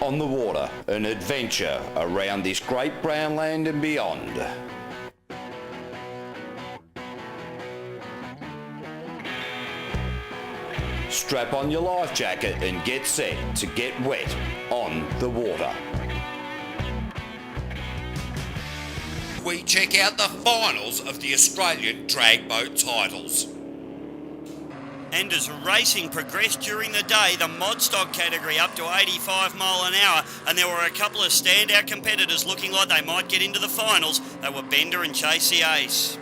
on the water, an adventure around this great brown land and beyond. Strap on your life jacket and get set to get wet on the water. We check out the finals of the Australian drag boat titles. And as racing progressed during the day, the mod stock category up to 85 mile an hour, and there were a couple of standout competitors looking like they might get into the finals. They were Bender and Chase the Ace.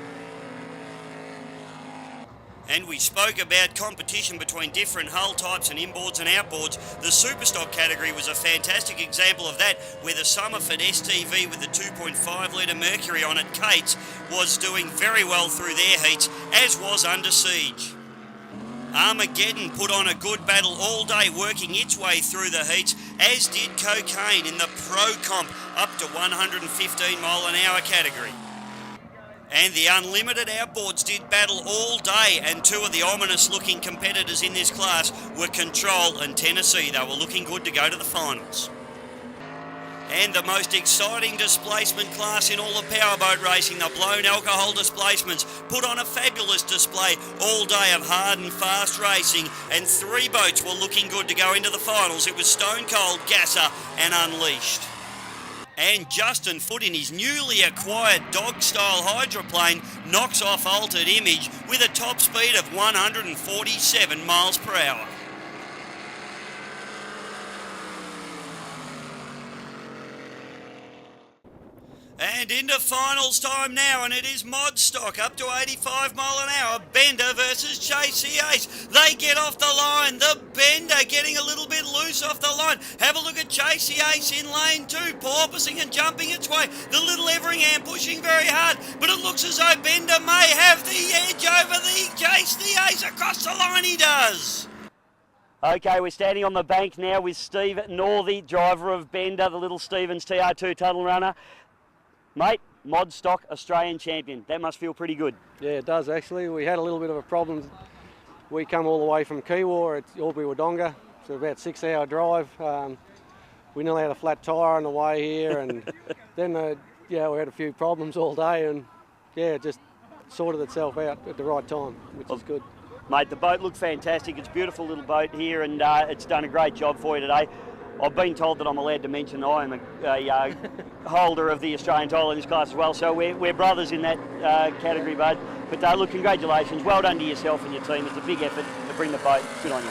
And we spoke about competition between different hull types and inboards and outboards. The Superstock category was a fantastic example of that, where the Summerford STV with the 2.5 litre Mercury on it, Kate's, was doing very well through their heats, as was Under Siege. Armageddon put on a good battle all day, working its way through the heats, as did Cocaine in the Pro Comp up to 115 mile an hour category. And the Unlimited outboards did battle all day, and two of the ominous looking competitors in this class were Control and Tennessee. They were looking good to go to the finals. And the most exciting displacement class in all of powerboat racing, the blown alcohol displacements, put on a fabulous display all day of hard and fast racing, and three boats were looking good to go into the finals. It was Stone Cold, Gasser and Unleashed. And Justin Foote in his newly acquired dog-style hydroplane knocks off Altered Image with a top speed of 147 miles per hour. And into finals time now, and it is mod stock up to 85 mile an hour. Bender versus Chase the Ace. They get off the line. The Bender getting a little bit loose off the line. Have a look at Chase the Ace in lane 2, porpoising and jumping its way. The little Everingham pushing very hard, but it looks as though Bender may have the edge over the Chase the Ace. Across the line he does. Okay, we're standing on the bank now with Steve Northey, driver of Bender, the little Stevens TR2 tunnel runner. Mate, mod stock Australian champion. That must feel pretty good. Yeah, it does actually. We had a little bit of a problem. We come all the way from Kiwa at Albury-Wodonga. It's about a 6-hour drive. We nearly had a flat tyre on the way here, and then we had a few problems all day, and it just sorted itself out at the right time, which is good. Mate, the boat looked fantastic. It's a beautiful little boat here, and it's done a great job for you today. I've been told that I'm allowed to mention I am a holder of the Australian title in this class as well, so we're brothers in that category, bud. But look, congratulations. Well done to yourself and your team. It's a big effort to bring the boat. Good on you.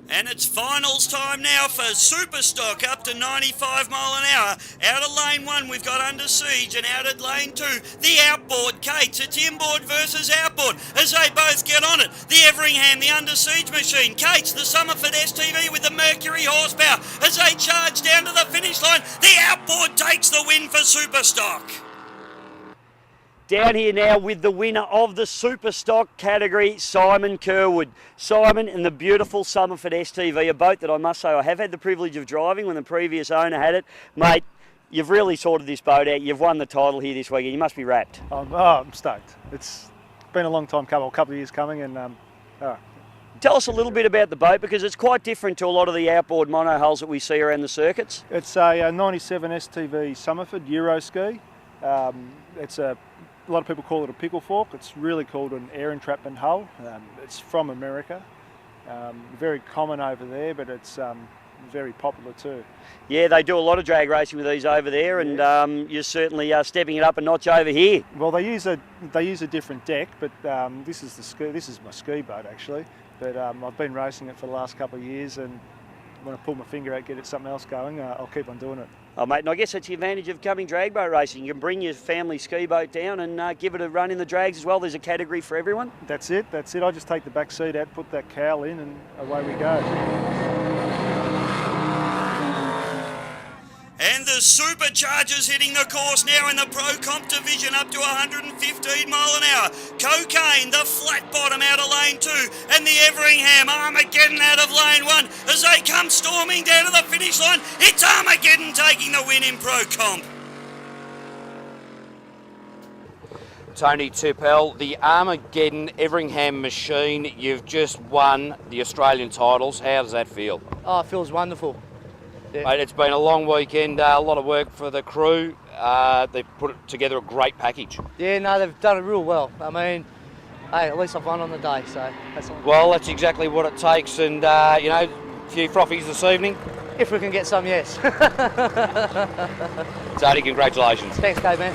And it's finals time now for Superstock up to 95 mile an hour. Out of lane 1 we've got Under Siege, and out of lane 2 the outboard Kate's. It's inboard versus outboard as they both get on it. The Everingham, the Under Siege machine, Kate's, the Summerford STV with the Mercury horsepower as they charge down to the finish line. The outboard takes the win for Superstock. Down here now with the winner of the Superstock category, Simon Kerwood. Simon in the beautiful Summerford STV, a boat that I must say I have had the privilege of driving when the previous owner had it. Mate, you've really sorted this boat out. You've won the title here this weekend. You must be wrapped. I'm stoked. It's been a long time coming, a couple of years coming, and Tell us a little bit about the boat, because it's quite different to a lot of the outboard mono hulls that we see around the circuits. It's a 97 STV Summerford Euro ski. A lot of people call it a pickle fork. It's really called an air entrapment hull. It's from America. Very common over there, but it's very popular too. Yeah, they do a lot of drag racing with these over there, and you're certainly stepping it up a notch over here. Well, they use a different deck, but this is my ski boat actually. But I've been racing it for the last couple of years, and when I pull my finger out, get something else going, I'll keep on doing it. Oh, mate, and I guess that's the advantage of coming drag boat racing. You can bring your family ski boat down and give it a run in the drags as well. There's a category for everyone. That's it. I just take the back seat out, put that cowl in, and away we go. And the Superchargers hitting the course now in the Pro Comp division up to 115 mile an hour. Cocaine, the flat bottom out of lane 2, and the Everingham, Armageddon out of lane 1 as they come storming down to the finish line. It's Armageddon taking the win in Pro Comp. Tony Tippel, the Armageddon Everingham machine, you've just won the Australian titles. How does that feel? Oh, it feels wonderful. Yeah. Mate, it's been a long weekend, a lot of work for the crew. They've put together a great package. Yeah, no, they've done it real well. I mean, hey, at least I've won on the day, so that's all. Well, that's exactly what it takes, and you know, a few frothies this evening. If we can get some, yes. Tony, congratulations. Thanks, Dave, man.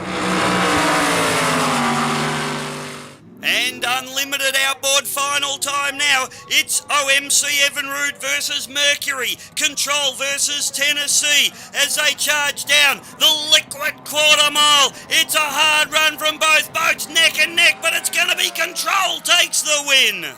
And unlimited outboard final time now. It's OMC Evinrude versus Mercury. Control versus Tennessee as they charge down the liquid quarter mile. It's a hard run from both boats, neck and neck, but it's going to be Control takes the win.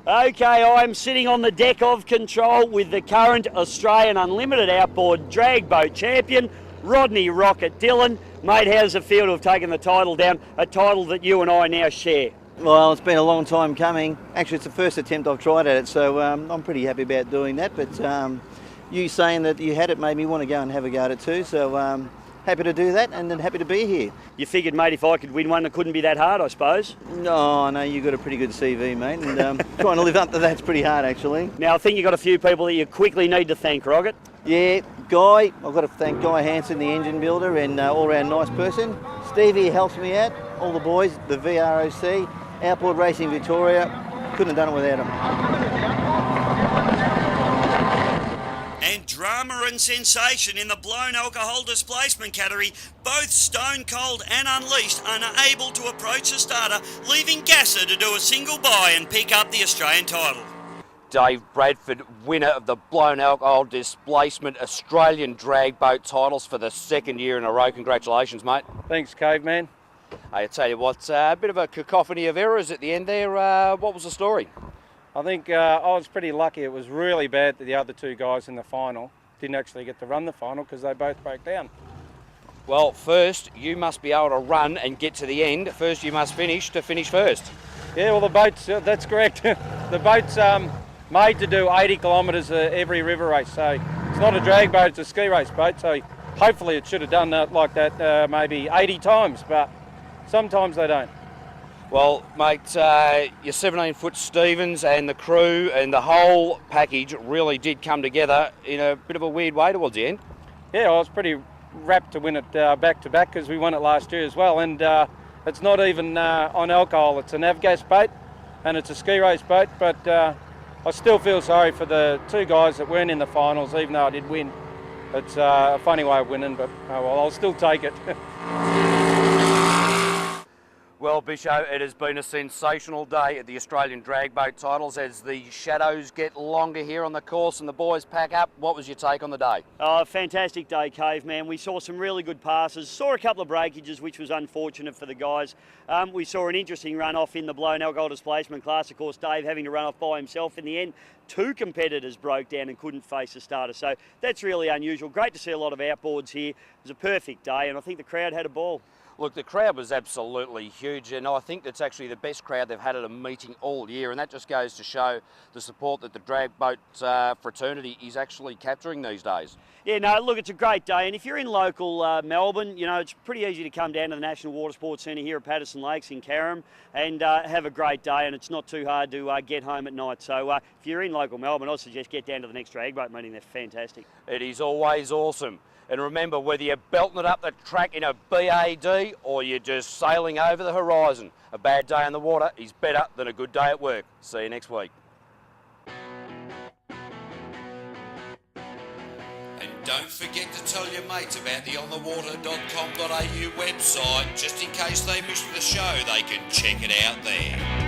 Okay, I'm sitting on the deck of Control with the current Australian Unlimited Outboard Drag Boat Champion, Rodney Rocket Dillon. Mate, how does it feel to have taken the title down, a title that you and I now share? Well, it's been a long time coming. Actually, it's the first attempt I've tried at it, so I'm pretty happy about doing that. But you saying that you had it made me want to go and have a go at it too, so happy to do that and then happy to be here. You figured, mate, if I could win one, it couldn't be that hard, I suppose? No, you've got a pretty good CV, mate, and trying to live up to that's pretty hard, actually. Now, I think you've got a few people that you quickly need to thank, Rocket. Yeah, Guy, I've got to thank Guy Hansen, the engine builder and all-round nice person. Stevie helps me out, all the boys, the VROC, Outboard Racing Victoria. Couldn't have done it without them. And drama and sensation in the blown alcohol displacement category, both Stone Cold and Unleashed unable to approach the starter, leaving Gasser to do a single buy and pick up the Australian title. Dave Bradford, winner of the blown alcohol displacement Australian drag boat titles for the second year in a row. Congratulations, mate. Thanks, Caveman. I tell you what, a bit of a cacophony of errors at the end there. What was the story? I think I was pretty lucky. It was really bad that the other two guys in the final didn't actually get to run the final because they both broke down. Well, first, you must be able to run and get to the end. First, you must finish to finish first. Yeah, well, the boat's, that's correct. The boat's made to do 80 kilometres every river race, so it's not a drag boat, it's a ski race boat, so hopefully it should have done that like that maybe 80 times, but sometimes they don't. Well, mate, your 17-foot Stevens and the crew and the whole package really did come together in a bit of a weird way towards the end. Yeah, I was pretty rapt to win it back-to-back because we won it last year as well, and it's not even on alcohol, it's a Navgas boat and it's a ski race boat, but I still feel sorry for the two guys that weren't in the finals, even though I did win. It's a funny way of winning, but oh well, I'll still take it. Well, Bisho, it has been a sensational day at the Australian drag boat titles as the shadows get longer here on the course and the boys pack up. What was your take on the day? Oh, fantastic day, Caveman. We saw some really good passes, saw a couple of breakages, which was unfortunate for the guys. We saw an interesting run off in the blown alcohol displacement class. Of course, Dave having to run off by himself in the end. Two competitors broke down and couldn't face the starter, so that's really unusual. Great to see a lot of outboards here. It was a perfect day, and I think the crowd had a ball. Look, the crowd was absolutely huge, and I think that's actually the best crowd they've had at a meeting all year, and that just goes to show the support that the drag boat fraternity is actually capturing these days. Yeah, no, look, it's a great day, and if you're in local Melbourne, you know, it's pretty easy to come down to the National Water Sports Centre here at Patterson Lakes in Carrum and have a great day, and it's not too hard to get home at night. So if you're in local Melbourne, I'd suggest get down to the next drag boat meeting. They're fantastic. It is always awesome. And remember, whether you're belting it up the track in a BAD or you're just sailing over the horizon, a bad day on the water is better than a good day at work. See you next week. And don't forget to tell your mates about the onthewater.com.au website. Just in case they missed the show, they can check it out there.